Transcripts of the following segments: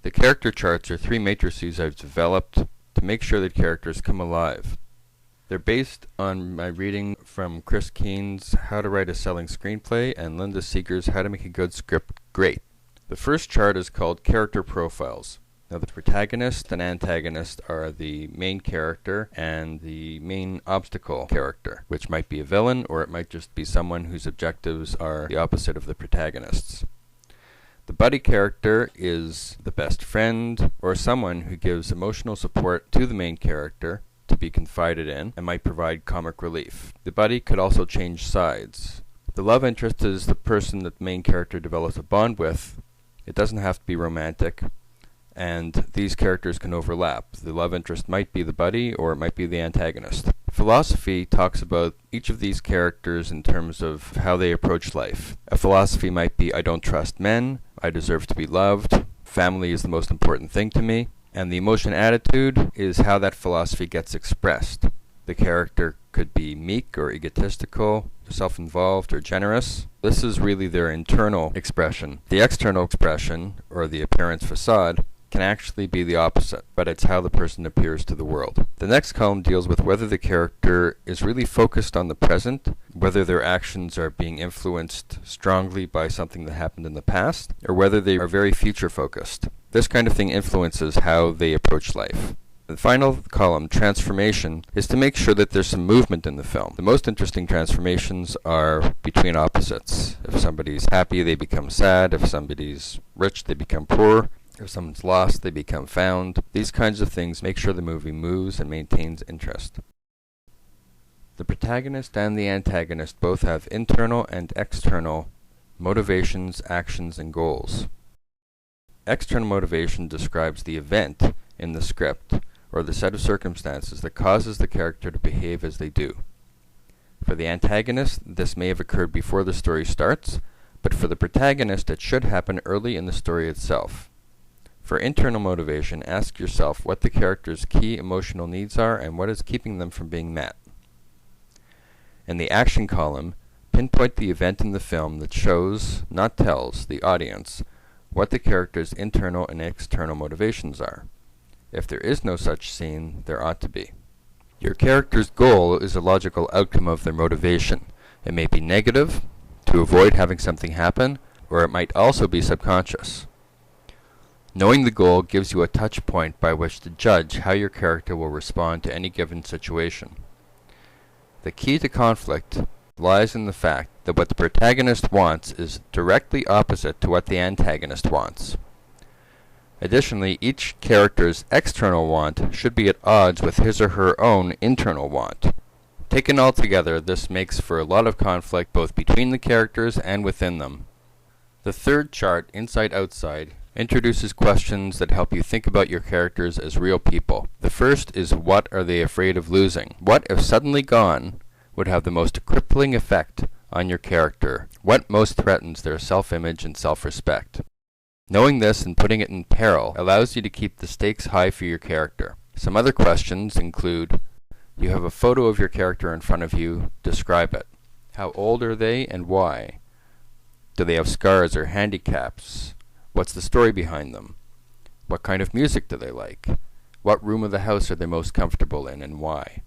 The character charts are three matrices I've developed to make sure that characters come alive. They're based on my reading from Chris Keen's How to Write a Selling Screenplay and Linda Seeger's How to Make a Good Script Great. The first chart is called Character Profiles. Now, the protagonist and antagonist are the main character and the main obstacle character, which might be a villain or it might just be someone whose objectives are the opposite of the protagonist's. The buddy character is the best friend or someone who gives emotional support to the main character to be confided in and might provide comic relief. The buddy could also change sides. The love interest is the person that the main character develops a bond with. It doesn't have to be romantic, and these characters can overlap. The love interest might be the buddy or it might be the antagonist. Philosophy talks about each of these characters in terms of how they approach life. A philosophy might be, I don't trust men, I deserve to be loved, family is the most important thing to me. And the emotion attitude is how that philosophy gets expressed. The character could be meek or egotistical, self-involved or generous. This is really their internal expression. The external expression, or the appearance facade, can actually be the opposite, but it's how the person appears to the world. The next column deals with whether the character is really focused on the present, whether their actions are being influenced strongly by something that happened in the past, or whether they are very future-focused. This kind of thing influences how they approach life. The final column, transformation, is to make sure that there's some movement in the film. The most interesting transformations are between opposites. If somebody's happy, they become sad. If somebody's rich, they become poor. If someone's lost, they become found. These kinds of things make sure the movie moves and maintains interest. The protagonist and the antagonist both have internal and external motivations, actions, and goals. External motivation describes the event in the script, or the set of circumstances that causes the character to behave as they do. For the antagonist, this may have occurred before the story starts, but for the protagonist, it should happen early in the story itself. For internal motivation, ask yourself what the character's key emotional needs are and what is keeping them from being met. In the action column, pinpoint the event in the film that shows, not tells, the audience what the character's internal and external motivations are. If there is no such scene, there ought to be. Your character's goal is a logical outcome of their motivation. It may be negative, to avoid having something happen, or it might also be subconscious. Knowing the goal gives you a touch point by which to judge how your character will respond to any given situation. The key to conflict lies in the fact that what the protagonist wants is directly opposite to what the antagonist wants. Additionally, each character's external want should be at odds with his or her own internal want. Taken all together, this makes for a lot of conflict both between the characters and within them. The third chart, Inside-Outside, introduces questions that help you think about your characters as real people. The first is, what are they afraid of losing? What, if suddenly gone, would have the most crippling effect on your character? What most threatens their self-image and self-respect? Knowing this and putting it in peril allows you to keep the stakes high for your character. Some other questions include, you have a photo of your character in front of you, describe it. How old are they and why? Do they have scars or handicaps? What's the story behind them? What kind of music do they like? What room of the house are they most comfortable in and why?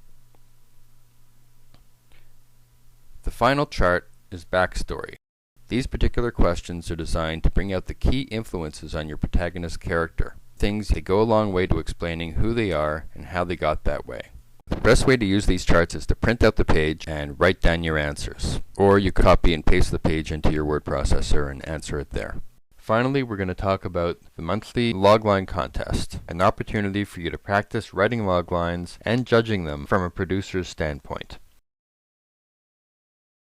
The final chart is backstory. These particular questions are designed to bring out the key influences on your protagonist's character. Things that go a long way to explaining who they are and how they got that way. The best way to use these charts is to print out the page and write down your answers. Or you could copy and paste the page into your word processor and answer it there. Finally, we're going to talk about the monthly Logline contest, an opportunity for you to practice writing log lines and judging them from a producer's standpoint.